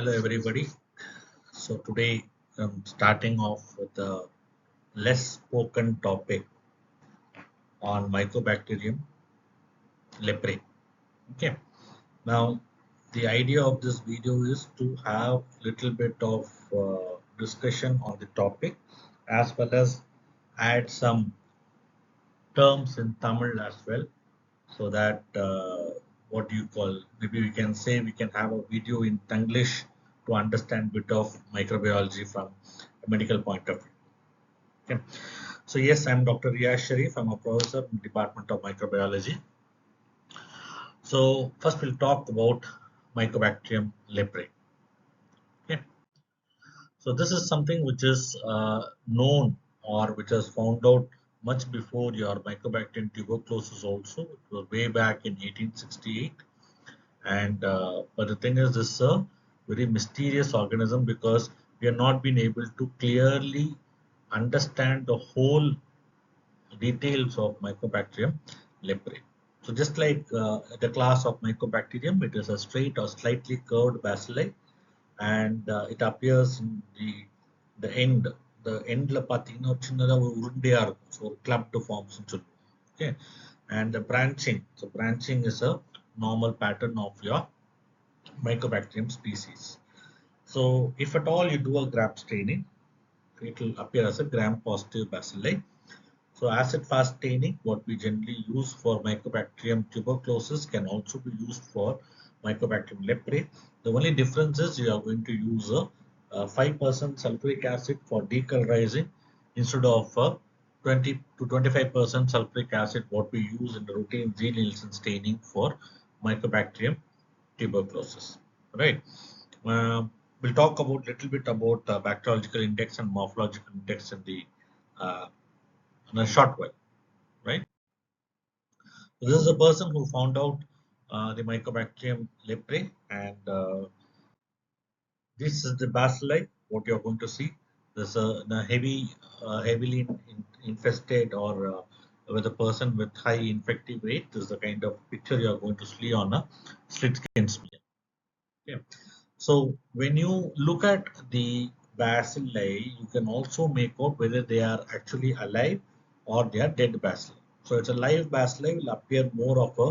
Hello everybody. So today I'm starting off with a less spoken topic on Mycobacterium leprae. Okay. Now the idea of this video is to have little bit of discussion on the topic as well as add some terms in Tamil as well so that what do you call maybe we can say we can have a video in Tanglish to understand bit of microbiology from a medical point of view. Okay. So yes, I'm Dr. Riyaz Sharif. I'm a professor in the Department of Microbiology. So first we'll talk about Mycobacterium leprae. Okay. So this is something which is known or which was found out much before your Mycobacterium tuberculosis also. It was way back in 1868. And but the thing is, this is a very mysterious organism because we have not been able to clearly understand the whole details of Mycobacterium leprae. So just like the class of Mycobacterium, it is a straight or slightly curved bacilli, and it appears in the end. The endல பார்த்தீங்கன்னா சின்னதா ஒரு உருண்டையா இருக்கும். So clubbed forms னு சொல்லுவோம். Okay, and the branching. So branching is a normal pattern of your Mycobacterium species. So if at all you do a gram staining, it will appear as a gram-positive bacilli. So acid-fast staining, what we generally use for Mycobacterium tuberculosis, can also be used for Mycobacterium leprae. The only difference is you are going to use a 5% sulfuric acid for decolorizing instead of 20 to 25% sulfuric acid what we use in the routine Z-Nielsen staining for Mycobacterium tuberculosis. Right. We'll talk about little bit about bacteriological index and morphological index uh, in a short while. Right. So this is a person who found out the Mycobacterium leprae, and this is the bacilli. What you are going to see. There's a heavily infested or with a person with high infective rate. This is the kind of picture you are going to see on a slit skin smear. Okay. So when you look at the bacilli, you can also make out whether they are actually alive or they are dead bacilli. So it's a live bacilli will appear more of a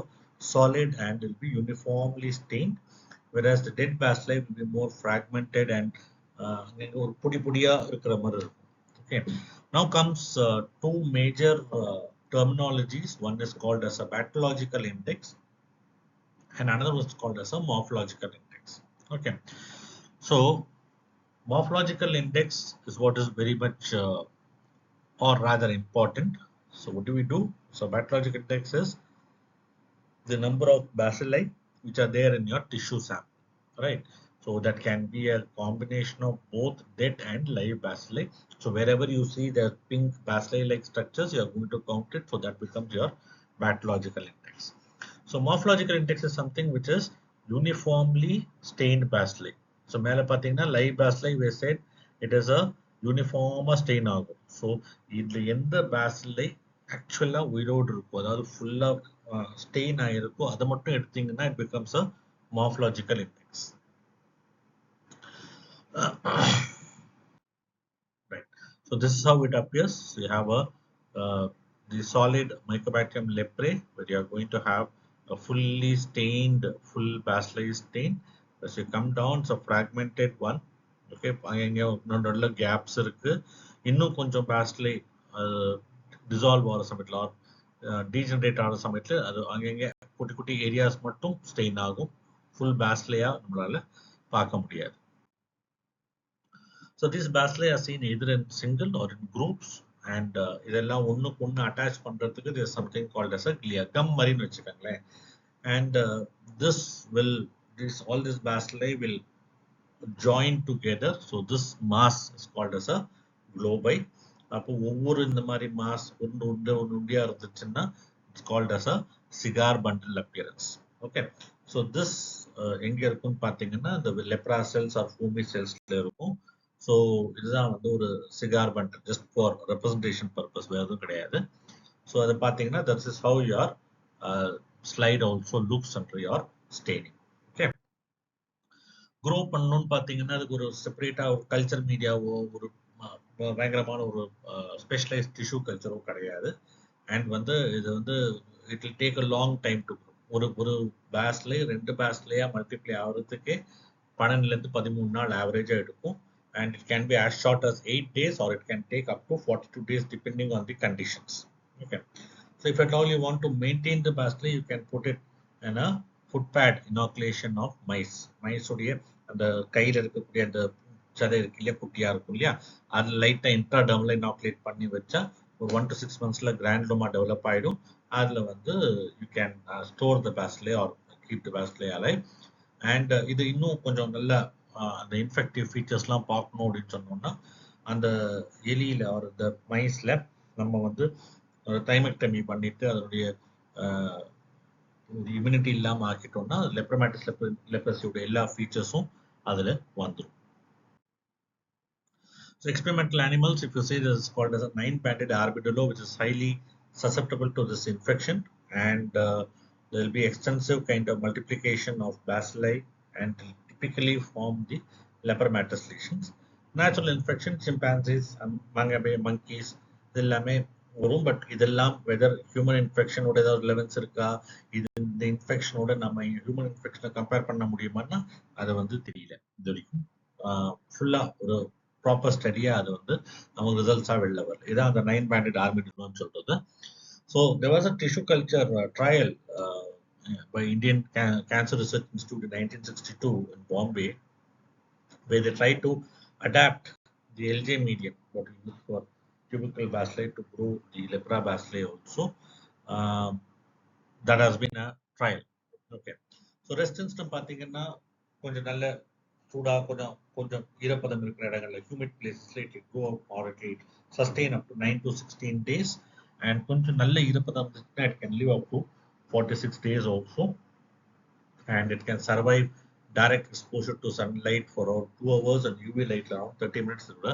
solid and will be uniformly stained, whereas the dead bacilli will be more fragmented and ஒரு பொடி பொடியா இருக்கிற மாதிரி இருக்கும். Okay. Now comes two major terminologies. One is called as a bacteriological index and another was called as a morphological index. Okay. So morphological index is what is very much or rather important. So what do we do? So bacteriological index is the number of bacilli which are there in your tissue sample, right? So that can be a combination of both dead and live bacilli. So wherever you see the pink bacilli-like structures, you are going to count it. So that becomes your bacteriological index. So morphological index is something which is uniformly stained bacilli. So மேல பார்த்தீங்கன்னா live bacilli we said it is a uniform stain ஆகும். So இதுல எந்த bacilli actually உயிரோடு இருக்கும், அதாவது ஃபுல்லா stain ஆயிருக்கோ அதை மட்டும் எடுத்தீங்கன்னா it becomes a morphological index. Right. So this is how it appears. So you have the solid Mycobacterium leprae, where you are going to have a fully stained, full bacilli stain. As you come down, it's a fragmented one. Okay, நடுல gaps இருக்கு. இன்னும் கொஞ்சம் bacilli dissolve ஆகிற சமயத்தில் or degenerate ஆகிற சமயத்தில் அது அங்கங்க குட்டி குட்டி ஏரியாஸ் மட்டும் ஸ்டெயின் ஆகும். ஃபுல் பேஸ்லையா நம்மளால பார்க்க முடியாது. So these bacilli are seen either in single or in groups, and இதெல்லாம் ஒண்ணுக்கு ஒண்ணு அட்டாச் பண்றதுக்கு there is something called as a glia, come மாதிரின்னு வச்சுக்கோங்களேன். And this will all this bacilli will join together. So this mass is called as a globi. அப்போ ஒவ்வொரு இந்த மாதிரி மாஸ் உண்டியா இருந்துச்சுன்னா it's called as a cigar bundle appearance. Okay. So this எங்க இருக்குன்னு பார்த்தீங்கன்னா the lepra cells or foamy cellsல இருக்கும். So இதுதான் வந்து ஒரு cigar bundle, just for representation purpose, வேறு எதுவும் கிடையாது. ஸோ அதை பார்த்தீங்கன்னா that's is how your slide also looks under your staining. Okay. Grow பண்ணணும்னு பார்த்தீங்கன்னா அதுக்கு ஒரு செப்பரேட்டாக ஒரு கல்ச்சர் மீடியாவோ ஒரு பயங்கரமான ஒரு ஸ்பெஷலைஸ்ட் டிஷ்யூ கல்ச்சரோ கிடையாது. அண்ட் வந்து இது வந்து it will take a long time to ஒரு பேஸ்லேயே 2 பேஸ்லேயே மல்டிப்ளை ஆகிறதுக்கே 12லேருந்து 13 நாள் ஆவரேஜாக எடுக்கும். And it can be as short as 8 days or it can take up to 42 days depending on the conditions. Okay. So if at all you want to maintain the bastley, you can put it in a foot pad inoculation of mice. Mice உடைய அந்த கையில் இருக்கக்கூடிய அந்த சதை இருக்கு இல்லையா, குட்டியா இருக்கும் இல்லையா, அது லைட்டாக இன்ட்ராடர்மில் இனாக்குலேட் பண்ணி வச்சா ஒரு 1 to 6 monthsல கிராண்டுலோமா டெவலப் ஆகிடும். அதில் வந்து you can store the bacilli or keep the bacilli alive. And இது இன்னும் கொஞ்சம் நல்ல அந்த இன்ஃபெக்டிவ் ஃபீச்சர்ஸ்லாம் பார்க்கணும் அப்படின்னு சொன்னோம்னா அந்த எலியில் ஆர் இந்த மைஸில் நம்ம வந்து தைமக்டமி பண்ணிட்டு அதனுடைய இம்யூனிட்டி இல்லாமல் ஆக்கிட்டோம்னா லெப்ரமேட்டிஸ் லெப்ரஸியோட எல்லா ஃபீச்சர்ஸும் அதில் வந்துடும். So experimental animals, if you say this is called as a 9-banded armadillo, which is highly susceptible to this infection, and there will be extensive kind of multiplication of bacilli and typically form the lepromatous lesions. Natural infection, chimpanzees, mangabe, monkeys, இதெல்லாமே வரும். But இதெல்லாம் weather human இன்ஃபெக்ஷனோட ஏதாவது relevance இருக்கா, இது இந்த இன்ஃபெக்ஷனோட நம்ம human இன்ஃபெக்ஷனை compare பண்ண முடியுமான்னா அதை வந்து தெரியல இது வரைக்கும். ஃபுல்லாக ஒரு ப்ராப்பர் ஸ்டடியாக அது வந்து நமக்கு ரிசல்ட்ஸாக வெளில வரல. இதான் அந்த 9-banded armadilloன்னு சொல்றது. So there was a tissue culture trial by Indian Cancer Research Institute in 1962 in Bombay, where they tried to adapt the LJ medium, what we use for tubercle bacilli, to grow the lepra bacilli also. That has been a trial. Okay. So resistance பார்த்தீங்கன்னா கொஞ்சம் நல்ல சூடாக கொஞ்சம் கொஞ்சம் ஈரப்பதம் இருக்கிற இடங்கள்ல humid பிளேசஸ்ல it grow or it sustain up to 9 to 16 days. And கொஞ்சம் நல்ல ஈரப்பதம் இருந்துச்சுன்னா it can live up to 46 days also. And it can survive direct exposure to sunlight for around 2 hours and UV light around 30 minutes கூட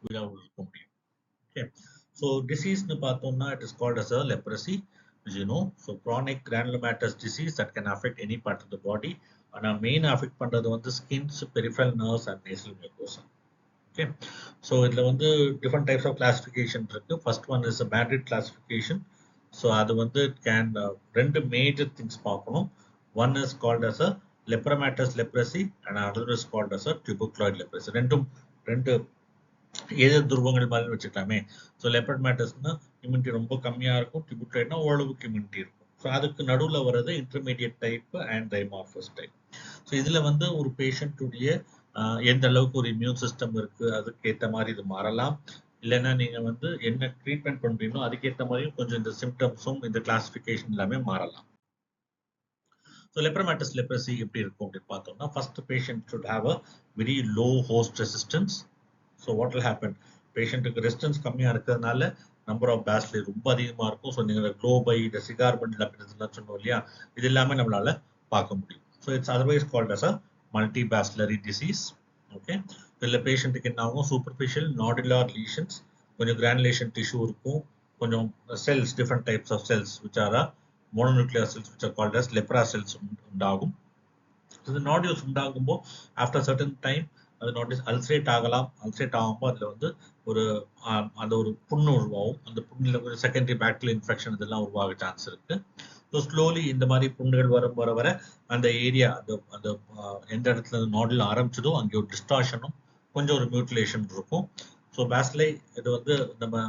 உயிராக இருக்க முடியும். Okay. So disease னு பார்த்தோம்னா it is called as a leprosy, as you know. So chronic granulomatous disease that can affect any part of the body. ஆனால் main affect பண்ணுறது வந்து skins, peripheral nerves and nasal mucosa. Okay. So இதில் வந்து different types of classification இருக்குது. First one is Madrid classification. So அது வந்து can ரெண்டு major things பார்க்கணும். One is called as a lepromatous leprosy and other is called as a tuberculoid leprosy. ரெண்டு எதிர் துருவங்கள் மாதிரி வச்சுக்கலாமே. ஸோ லெப்ரமேட்டஸ்னா இம்யூனிட்டி ரொம்ப கம்மியாக இருக்கும், டியூபர்குலாய்டுனா ஓரளவுக்கு இம்யூனிட்டி இருக்கும். ஸோ அதுக்கு நடுவில் வர்றது intermediate type and dimorphous type. So இதில் வந்து ஒரு பேஷண்ட்டுடைய எந்த அளவுக்கு ஒரு இம்யூன் சிஸ்டம் இருக்குது அதுக்கேற்ற மாதிரி இது மாறலாம். இல்லைன்னா நீங்கள் வந்து என்ன ட்ரீட்மெண்ட் பண்ணுறீங்களோ அதுக்கேற்ற மாதிரியும் கொஞ்சம் இந்த சிம்டம்ஸும் இந்த கிளாசிஃபிகேஷன் எல்லாமே மாறலாம். ஸோ லெப்ரமேட்டஸ் லெப்ரசி எப்படி இருக்கும் அப்படின்னு பார்த்தோம்னா, first patient should have a very low host resistance. So what will happen, பேஷண்ட்டுக்கு ரெசிஸ்டன்ஸ் கம்மியாக இருக்கிறதுனால நம்பர் ஆஃப் பேஸ்லே ரொம்ப அதிகமாக இருக்கும். ஸோ நீங்கள் க்ளோபை, இந்த சிகார் பண்டில் அப்படின்றதுலாம் சொன்னோம் இல்லையா, இது எல்லாமே நம்மளால பார்க்க முடியும். So it's otherwise called as a multi bacillary disease. Okay. இதில் பேஷண்ட்டுக்கு என்ன ஆகும், சூப்பர்ஃபிஷியல் நாடுலார் லீஷன்ஸ், கொஞ்சம் கிரானுலேஷன் டிஷ்யூ இருக்கும், கொஞ்சம் cells, different types of cells which are mononuclear cells which are called as lepra cells உண்டாகும். இந்த நாடியூல்ஸ் உண்டாகும்போது ஆஃப்டர் சர்டன் டைம் அது நாடியூஸ் அல்சரேட் ஆகலாம். அல்சரேட் ஆகும்போது அதில் வந்து ஒரு அந்த ஒரு புண்ணு உருவாகும். அந்த புண்ணில் கொஞ்சம் செகண்டரி பாக்டீரியல் இன்ஃபெக்ஷன் இதெல்லாம் உருவாக சான்ஸ் இருக்கு. ஸோ ஸ்லோலி இந்த மாதிரி புண்ணுகள் வர வர அந்த ஏரியா அந்த எந்த இடத்துல நாடியூல் ஆரம்பிச்சதோ அங்கே ஒரு டிஸ்டார்ஷனும் கொஞ்சம் ஒரு மியூட்டிலேஷன் இருக்கும். ஸோ பேஸ்லை இது வந்து நம்ம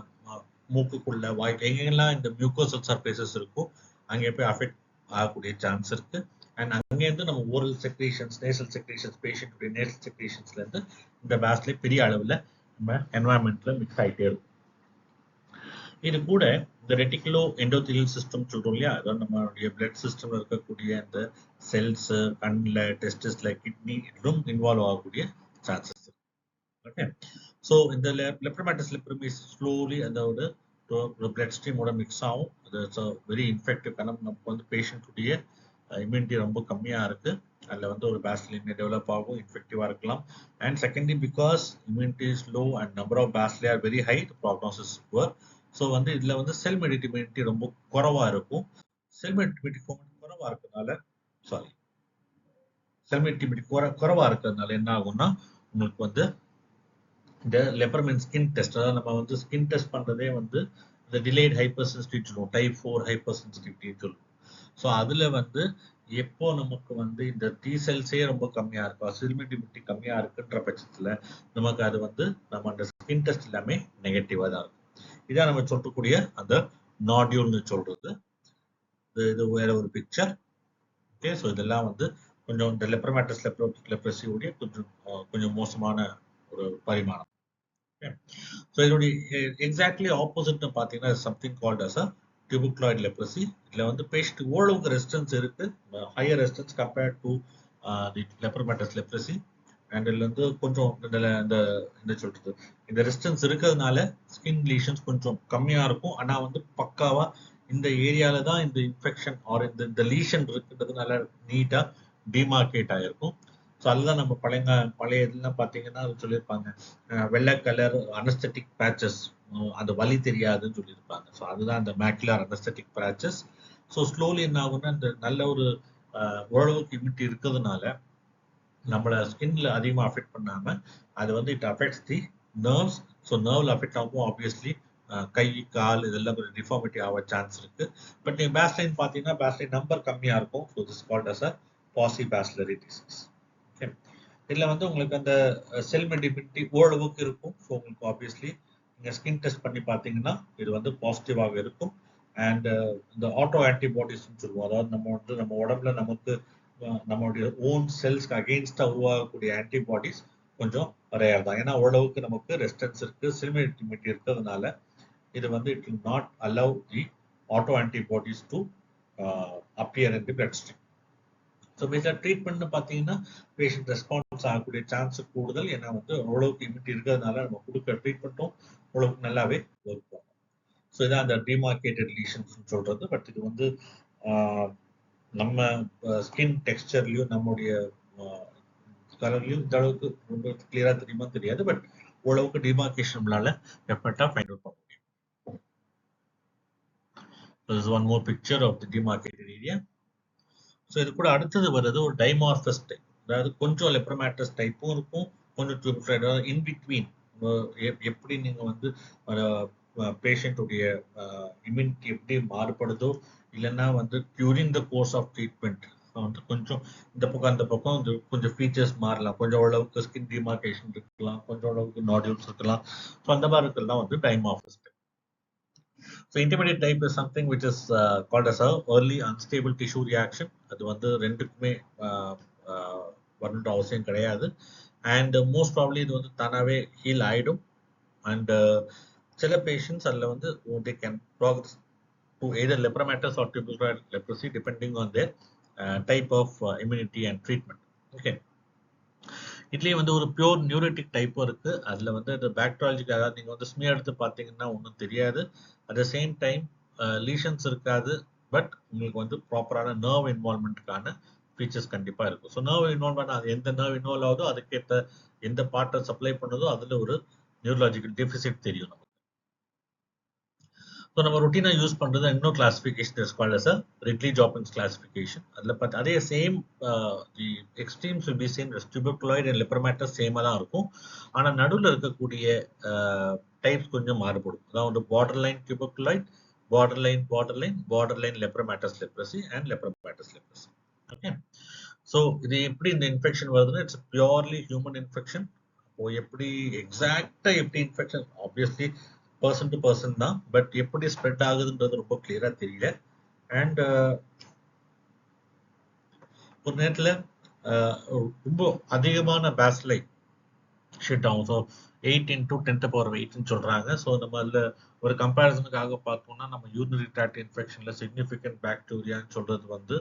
மூக்குக்குள்ள வாய் எங்கெல்லாம் இந்த மியூக்கோசல் சர்ஃபேசஸ் இருக்கோ அங்கே போய் அஃபெக்ட் ஆகக்கூடிய சான்ஸ் இருக்கு. அண்ட் அங்கேருந்து நம்ம ஓரல் செக்ரேஷன்ஸ், நேசல் செக்ரேஷன்ஸ், பேஷண்ட்டுடைய நேசல் செக்ரேஷன்ஸ்லேருந்து இந்த பேஸ்லே பெரிய அளவில் நம்ம என்வாயன்மெண்ட்ல மிக்ஸ் ஆகிட்டே இருக்கும். இது கூட இந்த ரெட்டிகுலோ எண்டோதீலியல் சிஸ்டம் சொல்றோம் இல்லையா, அதாவது நம்மளுடைய பிளட் சிஸ்டம்ல இருக்கக்கூடிய அந்த செல்ஸ், கண்ணில், டெஸ்டிஸ்ல, கிட்னி இதுவும் இன்வால்வ் ஆகக்கூடிய சான்சஸ் இருக்கு. ஓகே. ஸோ இந்த லெப்ரமேட்டஸ் லெப்ரமி ஸ்லோலி அதோட பிளட் ஸ்ட்ரீமோட மிக்ஸ் ஆகும். அது வெரி இன்ஃபெக்டிவ். காரணம் நம்ம வந்து பேஷண்ட்டுடைய இம்யூனிட்டி ரொம்ப கம்மியாக இருக்கு, அதில் வந்து ஒரு பேஸ்லின் டெவலப் ஆகும், இன்ஃபெக்டிவாக இருக்கலாம். And secondary because immunity is low and number of bacilli are very high, prognosis poor. So வந்து இதில் வந்து செல் மெடிட் இம்யூனிட்டி ரொம்ப குறைவாக இருக்கும். செல் மெடிட் இம்யூனிட்டி குறைவாக இருக்கிறதுனால செல்மெட்டிபிலிட்டி குறைவா இருக்கிறதுனால என்ன ஆகும்னா உங்களுக்கு வந்து இந்த லெப்பர்மென் ஸ்கின் டெஸ்ட், அதாவது நம்ம வந்து ஸ்கின் டெஸ்ட் பண்றதே வந்து இந்த டிலேட் ஹைப்பர் சென்சிட்டிவிட்டி சொல்லுவோம், டைப் 4 ஹைப்பர் சென்சிட்டிவிட்டின்னு சொல்லுவோம். ஸோ அதுல வந்து எப்போ நமக்கு வந்து இந்த டி செல்ஸே ரொம்ப கம்மியா இருக்கும், செல்மெட்டிபிலிட்டி கம்மியா இருக்குன்ற பட்சத்துல நமக்கு அது வந்து நம்ம அந்த ஸ்கின் டெஸ்ட் எல்லாமே நெகட்டிவா தான் இருக்கும். இதான் நம்ம சொல்லக்கூடிய அந்த நாடியூல்னு சொல்றது. இது வேற ஒரு பிக்சர். ஓகே, ஸோ இதெல்லாம் வந்து கொஞ்சம் இந்த லெப்ரமேட்டஸ் லெப்ரஸியோடைய கொஞ்சம் மோசமான ஒரு பரிமாணம். ஸோ இதனுடைய எக்ஸாக்ட்லி ஆப்போசிட்னு பார்த்தீங்கன்னா something called as a tuberculoid leprosy. இதில் வந்து பேஷண்ட் ஓரளவுக்கு ரெசிஸ்டன்ஸ் இருக்கு, higher resistance compared to the lepromatous leprosy. And இதில் வந்து கொஞ்சம் இந்த என்ன சொல்றது, இந்த ரெசிஸ்டன்ஸ் இருக்கிறதுனால ஸ்கின் லீஷன்ஸ் கொஞ்சம் கம்மியாக இருக்கும். ஆனால் வந்து பக்காவா இந்த ஏரியால தான் இந்த இன்ஃபெக்ஷன் ஆர் இந்த லீஷன் இருக்குன்றதுனால நீட்டாக டிமார்க்கேட் ஆகிருக்கும். ஸோ அதுதான் நம்ம பழைய இதெல்லாம் பார்த்தீங்கன்னா சொல்லியிருப்பாங்க, வெள்ளை கலர் அனஸ்தட்டிக் பேச்சஸ், அந்த வலி தெரியாதுன்னு சொல்லியிருப்பாங்க. ஸோ அதுதான் அந்த macular anaesthetic patches. So slowly என்ன ஆகும்னா இந்த நல்ல ஒரு ஓரளவுக்கு இம்யூனிட்டி இருக்கிறதுனால நம்மள ஸ்கின்ல அதிகமாக அஃபெக்ட் பண்ணாம அது வந்து it affects the nerves. So நர்வ்ல அஃபெக்ட் ஆகும், ஆப்வியஸ்லி கை கால் இதெல்லாம் கொஞ்சம் டிஃபார்மிட்டி ஆக சான்ஸ் இருக்கு. பட் நீங்கள் பேஸ்லைன் பார்த்தீங்கன்னா பேஸ்லைன் நம்பர் கம்மியாக இருக்கும். So this called as a paucibacillary disease. Okay, இதில் வந்து உங்களுக்கு அந்த செல் மெடிபிலிட்டி ஓரளவுக்கு இருக்கும். ஸோ உங்களுக்கு ஆப்வியஸ்லி நீங்கள் ஸ்கின் டெஸ்ட் பண்ணி பார்த்தீங்கன்னா இது வந்து பாசிட்டிவாக இருக்கும். அண்ட் இந்த ஆட்டோ ஆன்டிபாடிஸ்ன்னு சொல்லுவோம், அதாவது நம்ம உடம்புல நமக்கு நம்மளுடைய ஓன் செல்ஸ்க்கு அகெயின்ஸ்டாக உருவாகக்கூடிய ஆன்டிபாடிஸ் கொஞ்சம் ரேர் தான். ஏன்னா ஓரளவுக்கு நமக்கு ரெசிஸ்டன்ஸ் இருக்கு, செல் மெடிபிலிட்டி இருக்கிறதுனால இது வந்து it will not allow the auto antibodies to appear in the blood stream. So பேசிக்காக ட்ரீட்மெண்ட்னு பார்த்தீங்கன்னா பேஷண்ட் ரெஸ்பான்ஸ் ஆகக்கூடிய சான்ஸ் கூடுதல். ஏன்னா வந்து ஓரளவுக்கு இம்யூனிட்டி இருக்கிறதுனால நம்ம கொடுக்குற ட்ரீட்மெண்ட்டும் ஓரளவுக்கு நல்லாவே ஒர்க் பண்ணும். ஸோ இதான் அந்த டிமார்க்கேட்டட் லீஷன்ஸ் சொல்றது. பட் இது வந்து நம்ம ஸ்கின் டெக்ஸ்டர்லையும் நம்முடைய கலர்லையும் இந்த அளவுக்கு ரொம்ப கிளியரா தெரியுமா தெரியாது. பட் ஓரளவுக்கு டிமார்க்கேஷன் நம்மளால டெஃபினட்டா ஃபைண்ட் அவுட் பண்ண முடியும். This is one more picture of the demarcated area. So இது கூட அடுத்தது வருது ஒரு டைமார்பஸ் டைப், அதாவது கொஞ்சம் லெப்ரமேட்டஸ் டைப்பும் இருக்கும், கொஞ்சம் டியூப்ரைட், அதாவது இன் பிட்வீன். எப்படி நீங்கள் வந்து பேஷண்ட்டுடைய இம்யூனிட்டி எப்படி மாறுபடுதோ, இல்லைன்னா வந்து during the course of treatment வந்து கொஞ்சம் இந்த பக்கம் அந்த பக்கம் கொஞ்சம் ஃபீச்சர்ஸ் மாறலாம், கொஞ்சம் அளவுக்கு ஸ்கின் டிமார்கேஷன் இருக்கலாம், கொஞ்சம் அளவுக்கு நாடியூல்ஸ் இருக்கலாம். ஸோ அந்த மாதிரி இருக்கலாம் வந்து டைமார்பஸ் type. So intermediate type is something which is called as a early unstable tissue reaction. அது வந்து ரெண்டுக்குமே வரணுன்ற அவசியம் கிடையாது. அண்ட் மோஸ்ட் ப்ராப்ளி இது வந்து தானாகவே ஹீல் ஆகிடும். அண்ட் சில பேஷண்ட்ஸ் அதில் வந்து they can progress to either lepromatous or tubercular leprosy depending on their type of immunity and treatment. Okay. இதுலேயே வந்து ஒரு பியூர் நியூரோட்டிக் டைப்பும் இருக்கு. அதில் வந்து இந்த பேக்டீரியாலஜிக்கு, அதாவது நீங்கள் வந்து ஸ்மியர் எடுத்து பார்த்தீங்கன்னா ஒன்றும் தெரியாது. At the same time lesions இருக்காது. பட் உங்களுக்கு வந்து ப்ராப்பரான நர்வ் இன்வால்மெண்ட்டுக்கான ஃபீச்சர்ஸ் கண்டிப்பாக இருக்கும். ஸோ நர்வ் இன்வால்மெண்ட், அது எந்த நர்வ் இன்வால்வ் ஆகுதோ அதுக்கேற்ற எந்த பார்ட்டை சப்ளை பண்ணுதோ அதில் ஒரு நியூரலாஜிக்கல் டெஃபிசிட் தெரியும் நமக்கு. ஸோ நம்ம ரொட்டீனாக யூஸ் பண்ணுறது இன்னும் classification is called as a Ridley Jopling classification. அதில் பார்த்து அதே same the extremes will be same, tuberculoid and lepromatous சேமாக தான் இருக்கும். ஆனால் நடுவில் இருக்கக்கூடிய டைப்ஸ் கொஞ்சம் மாறுபடும். அதாவது borderline tuberculoid, borderline lepromatous leprosy and lepromatous leprosy. Okay, so இது எப்படி இந்த இன்ஃபெக்ஷன் வருதுன்னா இட்ஸ் பியூர்லி ஹியூமன் இன்ஃபெக்ஷன். அப்போ எப்படி எக்ஸாக்டாக எப்படி infection, obviously person to person தான், பட் எப்படி ஸ்ப்ரெட் ஆகுதுன்றது ரொம்ப கிளியரா தெரியல. அண்ட் ஒரு நேரத்தில் ரொம்ப அதிகமான பேஸ்லை ஷிட் ஆகும். ஸோ 8 into 10⁸ சொல்றாங்க. ஸோ நம்ம அதில் ஒரு கம்பேரிசனுக்காக பார்த்தோம்னா நம்ம யூரினரி ட்ராக்ட் இன்ஃபெக்ஷன்ல சிக்னிஃபிகண்ட் பாக்டீரியான்னு சொல்றது வந்து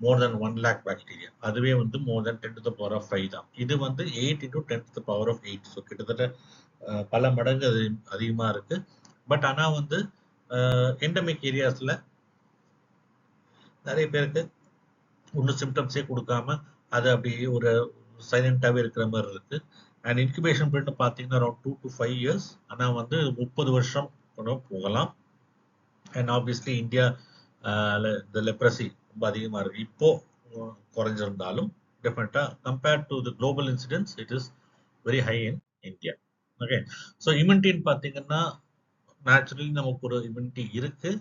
more than 1 lakh பாக்டீரியா. அதுவே வந்து more than 10⁵ தான். இது வந்து 8 into 10⁸. ஸோ கிட்டத்தட்ட பல மடங்கு அது அதிகமா இருக்கு. பட் ஆனா வந்து எண்டமிக் ஏரியாஸ்ல நிறைய பேருக்கு ஒன்றும் சிம்டம்ஸே கொடுக்காம அது அப்படி ஒரு சைலண்டாகவே இருக்கிற மாதிரி இருக்கு. அண்ட் இன்குபேஷன் பீரியட் பார்த்தீங்கன்னா அரௌண்ட் 2 to 5 years. ஆனால் வந்து 30 வருஷம் கூட போகலாம். அண்ட் ஆப்வியஸ்லி இந்தியா இந்த லெப்ரசி ரொம்ப அதிகமாக இருக்கு. இப்போ குறைஞ்சிருந்தாலும் definitely compared to the global incidence, it is very high in India. Okay, so immunity பார்த்தீங்கன்னா naturally நமக்கு ஒரு immunity இருக்கு.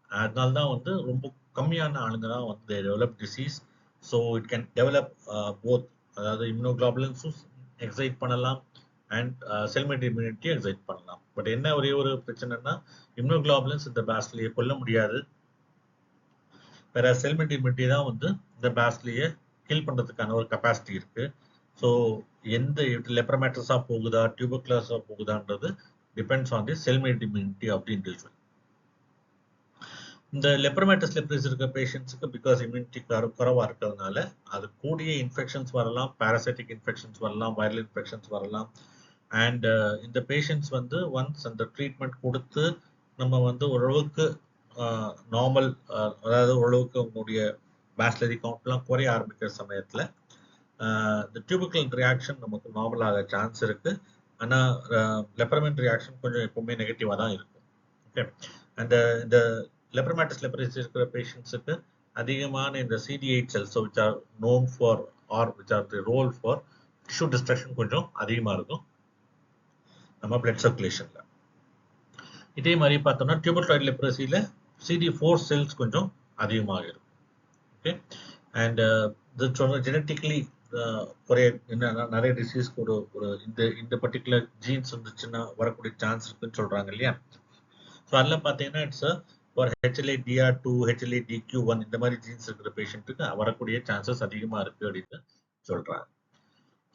அதனால தான் வந்து ரொம்ப கம்மியான ஆளுங்க தான் வந்து they develop disease. So it can develop both, அதாவது immunoglobulins excite பண்ணலாம் அண்ட் செல்மெட் இம்யூனிட்டி எக்ஸைட் பண்ணலாம். பட் என்ன ஒரே ஒரு பிரச்சனைனா immunoglobulins இந்த பேஸ்லியை கொல்ல முடியாது. வேற செல்மெட் இம்யூனிட்டி தான் வந்து இந்த பேஸ்லியை கில் பண்றதுக்கான ஒரு கெப்பாசிட்டி இருக்கு. ஸோ எந்த லெப்ரமேட்டஸா போகுதா டியூபர்குலஸா போகுதான்றது depends on the cell mediated immunity of the individual. இந்த லெப்ரமேட்டஸ் லெப்ரசி இருக்க பேஷண்ட்ஸுக்கு பிகாஸ் இம்யூனிட்டி குறைவா இருக்கிறதுனால அது கூடிய இன்ஃபெக்ஷன்ஸ் வரலாம், பாராசைட்டிக் இன்ஃபெக்ஷன்ஸ் வரலாம், வைரல் இன்ஃபெக்ஷன்ஸ் வரலாம். அண்ட் இந்த பேஷண்ட்ஸ் வந்து ஒன்ஸ் அந்த ட்ரீட்மெண்ட் கொடுத்து நம்ம வந்து ஓரளவுக்கு நார்மல், அதாவது ஓரளவுக்கு உங்களுடைய பேஸ்லரி கவுண்ட்லாம் குறைய ஆரம்பிக்கிற சமயத்தில் இந்த டியூபிக்கல் ரியாக்ஷன் நமக்கு நார்மல் ஆக சான்ஸ் இருக்கு. ஆனால் லெப்ரமெண்ட் ரியாக்ஷன் கொஞ்சம் எப்பவுமே நெகட்டிவாக தான் இருக்கும். ஓகே, அண்ட் இந்த லெப்ரமேட்டஸ் லெப்ரசி இருக்கிற பேஷண்ட்ஸுக்கு அதிகமான இந்த CD8 cells which are known for or which are the role for tissue destruction கொஞ்சம் அதிகமாக இருக்கும் நம்ம பிளட் சர்க்குலேஷன்ல. இதே மாதிரி பார்த்தோம்னா டியூபர்குலர் லெப்ரசியில CD4 cells கொஞ்சம் அதிகமாக இருக்கும். ஓகே, அண்ட் இது ஜெனட்டிக்கலி குறைய நிறைய டிசீஸ்க்கு ஒரு இந்த பர்டிகுலர் ஜீன்ஸ் வந்துச்சுன்னா வரக்கூடிய சான்ஸ் இருக்குன்னு சொல்றாங்க இல்லையா. ஸோ அதில் பார்த்தீங்கன்னா இட்ஸ் ஃபார் HLA-DR2, HLA-DQ1 இந்த மாதிரி ஜீன்ஸ் இருக்கிற பேஷண்ட்டுக்கு வரக்கூடிய சான்சஸ் அதிகமாக இருக்கு அப்படின்னு சொல்றாங்க.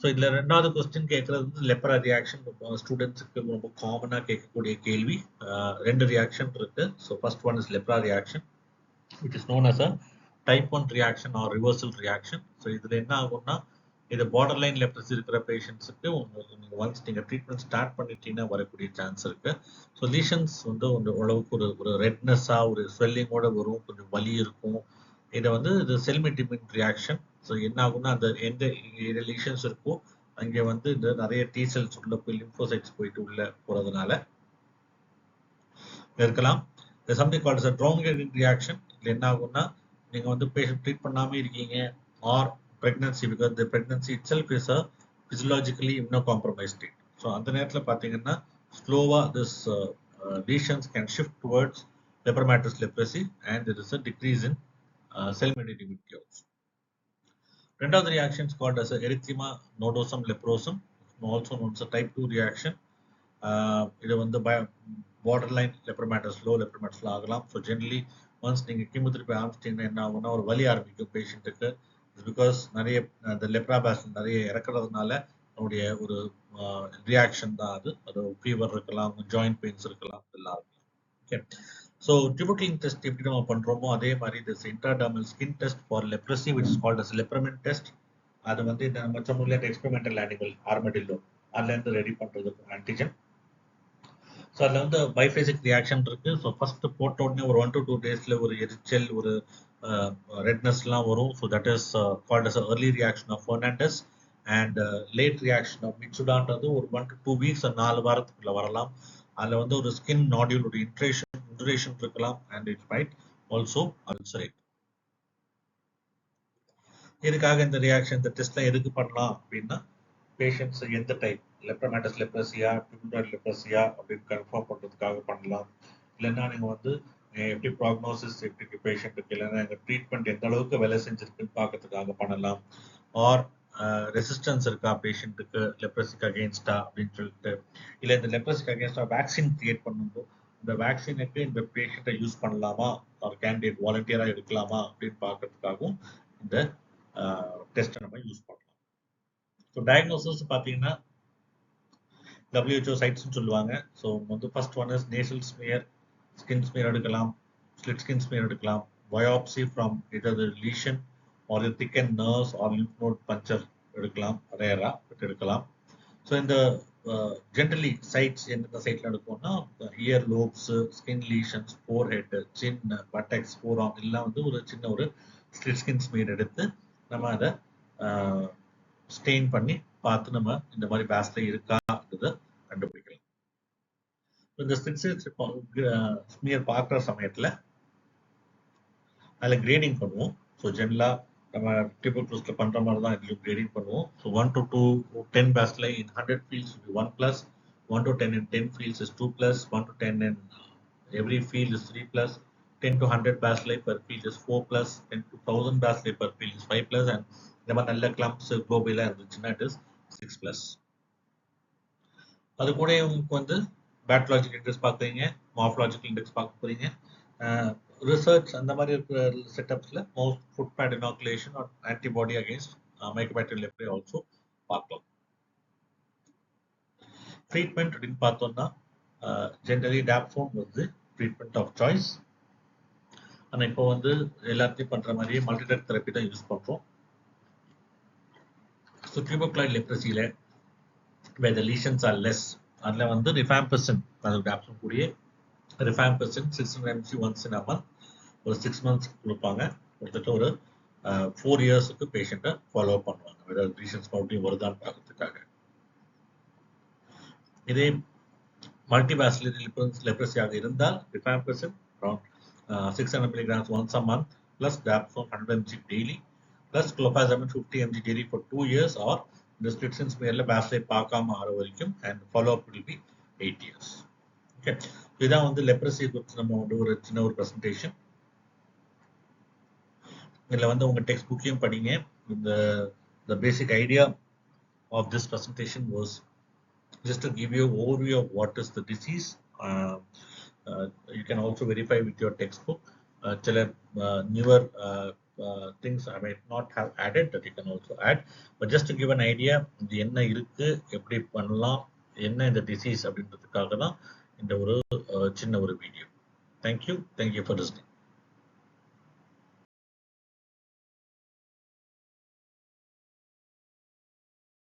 ஸோ இதில் ரெண்டாவது கொஸ்டின் கேட்கறது வந்து லெப்ரா ரியாக்ஷன். ஸ்டூடெண்ட்ஸுக்கு ரொம்ப காமனாக கேட்கக்கூடிய கேள்வி. ரெண்டு ரியாக்ஷன் இருக்கு. So first one is lepra reaction which is known as a type 1 reaction or reversal reaction. So இதில் என்ன ஆகும்னா இது பார்டர் லைன் லெப்ரசி இருக்கிற பேஷண்ட்ஸுக்கு நீங்கள் ஒன்ஸ் நீங்கள் ட்ரீட்மெண்ட் ஸ்டார்ட் பண்ணிட்டீங்கன்னா வரக்கூடிய சான்ஸ் இருக்கு. ஸோ லீஷன்ஸ் வந்து ஓரளவுக்கு ஒரு ரெட்னஸாக ஒரு ஸ்வெல்லிங்கோட வரும், கொஞ்சம் வலி இருக்கும். இதை வந்து இது செல்மெட்டிமின் ரியாக்ஷன். ஸோ என்ன ஆகும்னா அந்த எந்த லீஷன்ஸ் இருக்கோ அங்கே வந்து இந்த நிறைய T cells உள்ள போய் லிம்போசைட்ஸ் போயிட்டு உள்ள போறதுனால இருக்கலாம். சம்திங் கால்ட் அஸ் ட்ரோங்கன் ரியாக்ஷன். இதில் என்ன ஆகும்னா நீங்கள் வந்து பேஷண்ட் ட்ரீட் பண்ணாமல் இருக்கீங்க or pregnancy, because the pregnancy itself is a physiologically immunocompromised state. So அந்த நேரத்தில் பார்த்தீங்கன்னா ஸ்லோவா this lesions can shift towards lepromatous leprosy and there is a decrease in cell-mediated immunity also. ரெண்டாவது reaction is called as a erythema nodosum leprosum, also known as a type 2 reaction. இது வந்து borderline lepromatous, low lepromatous ஆகலாம். So generally once நீங்கள் chemotherapy ஆரம்பிச்சிட்டிங்கன்னா என்ன ஆகும்னா ஒரு வலி ஆரம்பிக்கும் பேஷண்ட்டுக்கு. பிகாஸ் நிறைய இந்த லெப்ரா பேஸ்ல நிறைய இறக்குறதுனால நம்முடைய ஒரு ரியாக்ஷன் தான் அது. அது ஃபீவர் இருக்கலாம், ஜாயிண்ட் பெயின்ஸ் இருக்கலாம், எல்லாம் இருக்கலாம். ஓகே, ஸோ டியூபர்குலின் டெஸ்ட் எப்படி நம்ம பண்றோமோ அதே மாதிரி this intradermal skin test for leprosy which is called as lepromin test. அது வந்து நம்ம சொன்னோம்ல எக்ஸ்பெரிமெண்டல் அனிமல் ஆர்மடில்லோ அதுலேருந்து ரெடி பண்றதுக்கு ஆன்டிஜன். ஸோ அதில் வந்து பைஃபேசிக் ரியாக்ஷன் இருக்கு. ஸோ ஃபர்ஸ்ட் போட்ட உடனே ஒரு 1 to 2 daysல ஒரு எரிச்சல், ஒரு ரெட்னஸ்லாம் வரும். So that is called as early reaction of Fernandez. And late reaction of மிட்சுடான்றது ஒரு 1 to 2 weeks 4 வாரத்துக்குள்ள வரலாம். அதில் வந்து ஒரு ஸ்கின் நாடியூல் ஒரு இன்ட்ரேஷன் இருக்கலாம் அண்ட் இட் மைட் ஆல்சோ அல்சரேட். இதுக்காக இந்த ரியாக்ஷன் இந்த டெஸ்ட்லாம் எதுக்கு பண்ணலாம் அப்படின்னா பேஷண்ட்ஸ் எந்த டைப் லெப்ரமேட்டஸ் லெப்ரசியா டியூபர்குலர் லெப்ரசியா அப்படின்னு கன்ஃபார்ம் பண்ணுறதுக்காக பண்ணலாம். இல்லைன்னா நீங்கள் வந்து எப்படி ப்ராக்னோசிஸ் எப்படி பேஷண்ட்டுக்கு, இல்லைன்னா எங்கள் ட்ரீட்மெண்ட் எந்த அளவுக்கு வேலை செஞ்சிருக்குன்னு பார்க்கறதுக்காக பண்ணலாம். ஆர் ரெசிஸ்டன்ஸ் இருக்கா பேஷண்ட்டுக்கு லெப்ரசிக்கு அகேன்ஸ்டா அப்படின்னு சொல்லிட்டு, இல்லை இந்த லெப்ரசிக்கு அகேன்ஸ்டா வேக்சின் கிரியேட் பண்ணும்போது இந்த வேக்சினுக்கு இந்த பேஷண்ட்டை யூஸ் பண்ணலாமா ஒரு கேண்டிடேட் வாலண்டியராக எடுக்கலாமா அப்படின்னு பார்க்கறதுக்காகவும் இந்த டெஸ்ட்டை நம்ம யூஸ் பண்ணலாம். ஸோ டயக்னோசிஸ் பார்த்தீங்கன்னா WHO சைட்ஸ்ன்னு சொல்லுவாங்க. ஸோ வந்து first one is nasal smear, skin smear எடுக்கலாம், ஸ்லிட் ஸ்கின் ஸ்மியர் எடுக்கலாம், biopsy from either the lesion or the thickened nerves or lymph node puncture எடுக்கலாம், ரேரா பட் எடுக்கலாம். ஸோ இந்த ஜென்ரலி சைட்ஸ் எந்தெந்த சைட்ல எடுப்போம்னா ear lobes, skin lesions, forehead, chin, buttocks, forearm எல்லாம் வந்து ஒரு சின்ன ஒரு ஸ்லிட் ஸ்கின் ஸ்மியர் எடுத்து நம்ம அதை ஸ்டெயின் பண்ணி பார்த்து நம்ம இந்த மாதிரி பேஸ்ல இருக்கான்றத கண்டுபிடிக்கலாம். இந்த ஸ்மியர் பார்க்குற சமயத்தில் அதில் கிரேடிங் பண்ணுவோம். ஸோ ஜென்ரலாக நம்ம tuberculosis பண்ற மாதிரி தான் இதுலயும் grading பண்ணுவோம். So 1 to 2 10 bacilli in 100 fields will be 1 plus, 1 to 10 in 10 fields is 2 plus, 1 to 10 in every field is 3 plus, 10 to 100 bacilli per field is 4 plus, 10 to 1000 bacilli per field is 5 plus, and இந்த மாதிரி நல்ல clumps globally இருந்துச்சுன்னா it is 6 plus. அது கூட உங்களுக்கு வந்து bacteriologic index பார்க்குறீங்க, morphological index பார்க்க போறீங்க, ரிசர்ச் அந்த மாதிரி இருக்கிற செட்டப்ஸ்ல most foot pad inoculation or antibody against Mycobacterium leprae also பார்க்கலாம். ட்ரீட்மெண்ட் அப்படின்னு பார்த்தோம்னா ஜென்ரலி டாப்சோன் வந்து ட்ரீட்மெண்ட் ஆஃப் சாய்ஸ். ஆனால் இப்போ வந்து எல்லாத்தையும் பண்ற மாதிரியே மல்டிட்ரக் தெரப்பி தான் யூஸ் பண்றோம். ஸோ டியூபர்குலாய்டு லெப்ரசியில where the lesions are less, அதில் வந்து ரிஃபாம்பசின், அது டாப்சோன் கூடிய ரிஃபாம்பசின் 600 mg once in a month ஒரு 6 months கொடுப்பாங்க. கிட்டத்தட்ட ஒரு 4 yearsக்கு பேஷண்ட்டை ஃபாலோ பண்ணுவாங்க, வேற லீஷன்ஸ் மறுபடியும் வருதான்னு பார்க்கறதுக்காக. இதே மல்டிபாசிலரி லெப்ரசியாக இருந்தால் ரிஃபாம்பசின் around 600 mg once a month plus dapsone 100 mg daily plus clofazimine 50 mg daily for 2 years or restrictions மேல பேஸ்லை பார்க்காம ஆற வரைக்கும் and follow up will be 8 years. Okay, இதான் வந்து லெப்ரசி குறித்து நம்ம வந்து ஒரு சின்ன ஒரு பிரசன்டேஷன். இதுல வந்து உங்க டெக்ஸ்ட் புக்கையும் படிங்க. The basic idea of this presentation was just to give you an overview of what is the disease. You can also verify with your textbook. Newer things I might not have added that you can also add, but just to give an idea இது என்ன இருக்கு, எப்படி பண்ணலாம், என்ன இந்த disease அப்படின்றதுக்காக தான் இந்த ஒரு சின்ன ஒரு video. Thank you for listening.